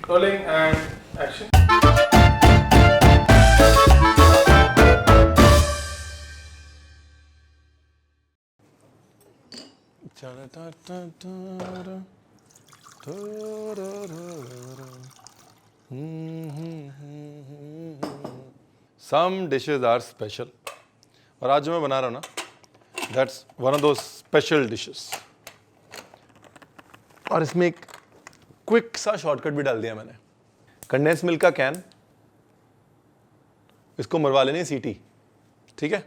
Rolling and action. Some dishes are special. और आज जो मैं बना रहा हूँ ना, that's one of those special dishes. और इसमें एक क्विक सा शॉर्टकट भी डाल दिया मैंने. कंडेंस मिल्क का कैन, इसको मरवा लेनी है सीटी. ठीक है.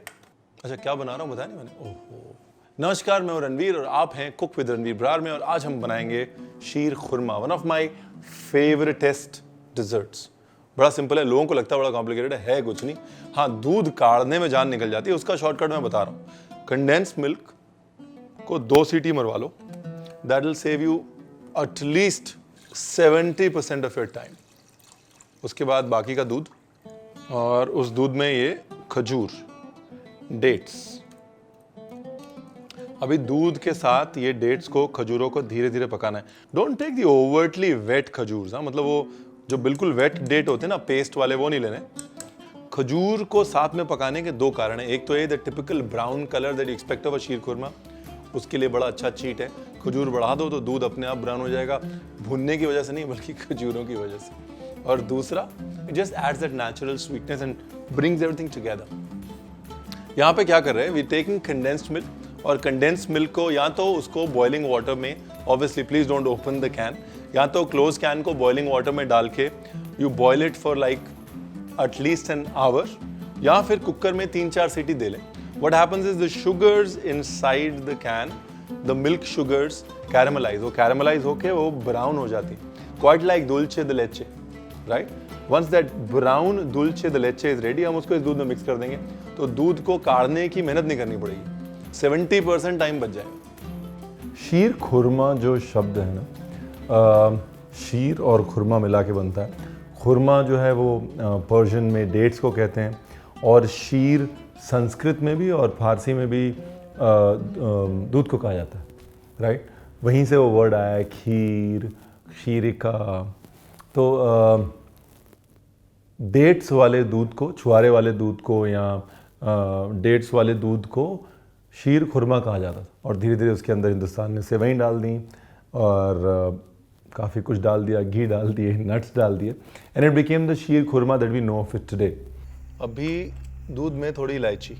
अच्छा क्या बना रहा हूँ बताया नहीं मैंने. ओहो. नमस्कार, मैं हूं रणवीर और आप हैं कुक विद रणवीर बरार में. और आज हम बनाएंगे शीर खुरमा, वन ऑफ माई फेवरेटेस्ट डिजर्ट्स. बड़ा सिंपल है, लोगों को लगता है बड़ा कॉम्प्लिकेटेड है कुछ नहीं. हाँ, दूध काढ़ने में जान निकल जाती है, उसका शॉर्टकट मैं बता रहा हूँ. कंडेंस मिल्क को 2 सीटी मरवा लो. That will save you at least 70% of your time. उसके बाद बाकी का दूध, और उस दूध में ये खजूर, डेट्स. अभी दूध के साथ ये डेट्स को, खजूरों को धीरे धीरे पकाना है. Don't take the overtly wet khajur. हाँ, मतलब वो जो बिल्कुल वेट डेट होते हैं ना, पेस्ट वाले, वो नहीं लेने. खजूर को साथ में पकाने के 2 कारण हैं. एक तो ये the typical brown colour that you expect of a sheer khurma, उसके लिए बड़ा अच्छा चीट है. खजूर बढ़ा दो तो दूध अपने आप ब्राउन हो जाएगा, भुनने की वजह से नहीं बल्कि खजूरों की वजह से. और दूसरा, it just ads that natural sweetness and brings everything together. यहाँ पे क्या कर रहे हैं, वी टेकिंग कंडेंस्ड मिल्क. और कंडेंस्ड मिल्क को या तो उसको बॉइलिंग वाटर में, obviously please don't open the can, या तो क्लोज कैन को बॉइलिंग वाटर में डाल के you boil it for like at least an hour, या फिर कुकर में 3-4 सीटी दे लें. What happens is the sugars inside the can, the milk sugars caramelise. वो कैरेमलाइज होके वो ब्राउन हो जाती, quite like dulce de leche, right. Once that brown dulce de leche is ready, हम उसको इस दूध में मिक्स कर देंगे, तो दूध को काढ़ने की मेहनत नहीं करनी पड़ेगी. 70% टाइम बच जाएगा. शीर खुरमा जो शब्द है ना, शीर और खुरमा मिला के बनता है. खुरमा जो है वो पर्शियन में डेट्स को कहते हैं, और शीर संस्कृत में भी और फारसी में भी दूध को कहा जाता है, राइट. वहीं से वो वर्ड आया है, खीर, शीरिका. तो डेट्स वाले दूध को, छुआरे वाले दूध को, या डेट्स वाले दूध को शीर खुरमा कहा जाता था. और धीरे धीरे उसके अंदर हिंदुस्तान ने सेवई डाल दी और काफ़ी कुछ डाल दिया, घी डाल दिए, नट्स डाल दिए, and it became the sheer khurma that we know of it today. अभी दूध में थोड़ी इलायची,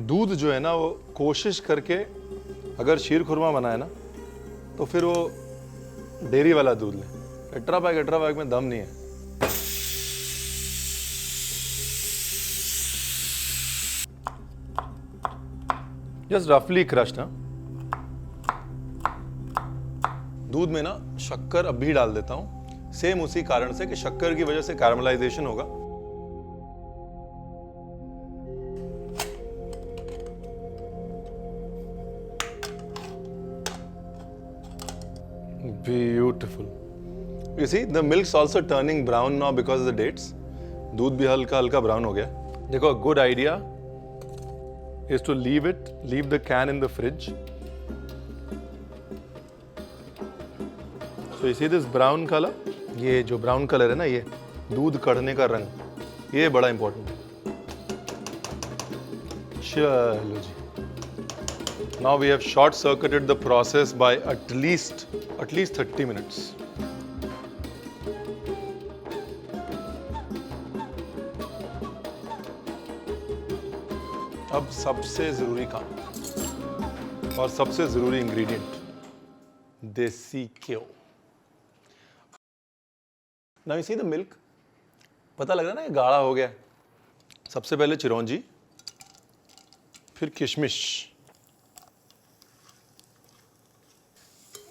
दूध जो है ना, वो कोशिश करके अगर शीर खुरमा बनाए ना, तो फिर वो डेयरी वाला दूध लें. अल्ट्रा पैक में दम नहीं है. जस्ट रफली क्रश्ड. ना दूध में ना शक्कर अभी डाल देता हूं, सेम उसी कारण से कि शक्कर की वजह से कैरमलाइजेशन होगा. Beautiful. You see, the milk's also turning brown now because of the dates. दूध भी हल्का हल्का ब्राउन हो गया. देखो, a good idea is to leave the can in the fridge. So you see this brown color? ये जो brown color है ना, ये दूध कढ़ने का रंग, ये बड़ा important है. चलो जी. Now we have short-circuited the process by at least 30 minutes. अब सबसे जरूरी काम और सबसे जरूरी इंग्रेडिएंट, देसी घी. Now you see the milk? पता लग रहा है ना, ये गाढ़ा हो गया. सबसे पहले चिरौंजी, फिर किशमिश,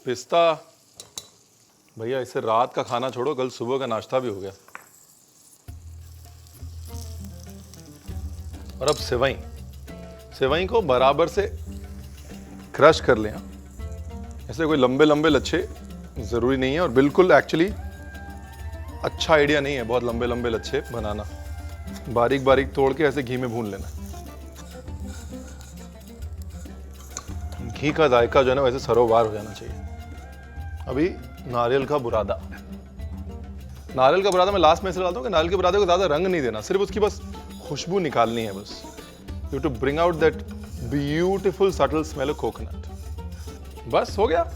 पिस्ता. भैया इसे रात का खाना छोड़ो, कल सुबह का नाश्ता भी हो गया. और अब सेवई को बराबर से क्रश कर लें. ऐसे कोई लंबे लंबे लच्छे जरूरी नहीं है, और बिल्कुल एक्चुअली अच्छा आइडिया नहीं है बहुत लंबे लंबे लच्छे बनाना। बारीक बारीक तोड़ के ऐसे घी में भून लेना। घी का जायका जो है ना वैसे सरोवार हो जाना चाहिए। अभी नारियल का बुरादा। नारियल का बुरादा मैं लास्ट में इसलिए डालता हूँ कि नारियल के बुरादे को ज्यादा रंग नहीं देना, सिर्फ उसकी बस खुशबू निकालनी है बस। You to bring out that beautiful subtle smell of coconut. बस हो गया।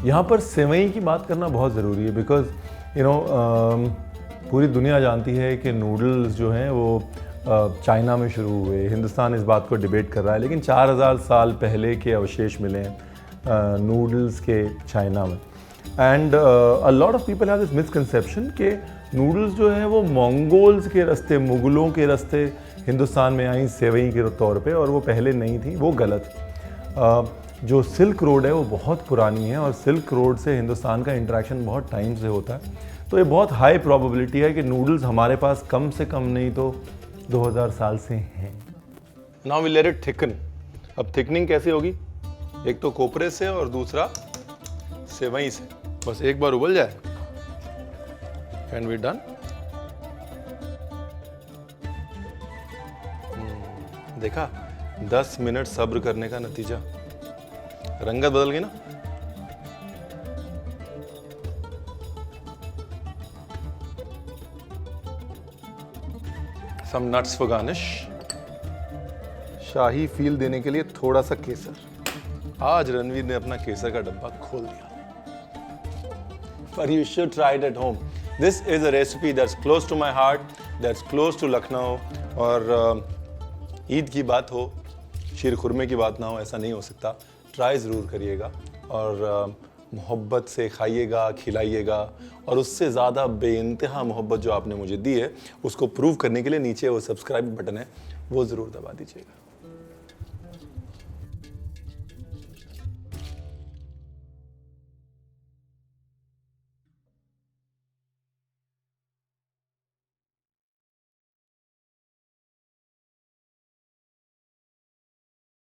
यहाँ पर सेवई की बात करना बहुत ज़रूरी है बिकॉज पूरी दुनिया जानती है कि नूडल्स जो हैं वो चाइना में शुरू हुए। हिंदुस्तान इस बात को डिबेट कर रहा है, लेकिन 4000 साल पहले के अवशेष मिले हैं नूडल्स के चाइना में। And a lot of people have this misconception कि नूडल्स जो है वो मंगोल्स के रास्ते, मुगलों के रास्ते हिंदुस्तान में आई सेवई के तौर पे, और वो पहले नहीं थी। वो गलत। जो सिल्क रोड है वो बहुत पुरानी है और सिल्क रोड से हिंदुस्तान का इंटरेक्शन बहुत टाइम से होता है। तो ये बहुत हाई प्रोबेबिलिटी है कि नूडल्स हमारे पास कम से कम नहीं तो 2000 साल से हैं। Now we let it thicken. अब थिकनिंग कैसे होगी? एक तो कोपरे से और दूसरा सेवई से। बस एक बार उबल जाए एंड वी डन। देखा 10 मिनट सब्र करने का नतीजा। रंगत बदल गई ना। Some nuts for garnish. शाही फील देने के लिए थोड़ा सा केसर। आज रणवीर ने अपना केसर का डब्बा खोल दिया। But you should try it at home. This is a recipe that's close to my heart, that's close to Lucknow. और ईद की बात हो, शीर खुरमे की बात ना हो, ऐसा नहीं हो सकता। ट्राई ज़रूर करिएगा और मोहब्बत से खाइएगा, खिलाइएगा। और उससे ज़्यादा बेइंतहा मोहब्बत जो आपने मुझे दी है उसको प्रूव करने के लिए नीचे वो सब्सक्राइब बटन है वो ज़रूर दबा दीजिएगा।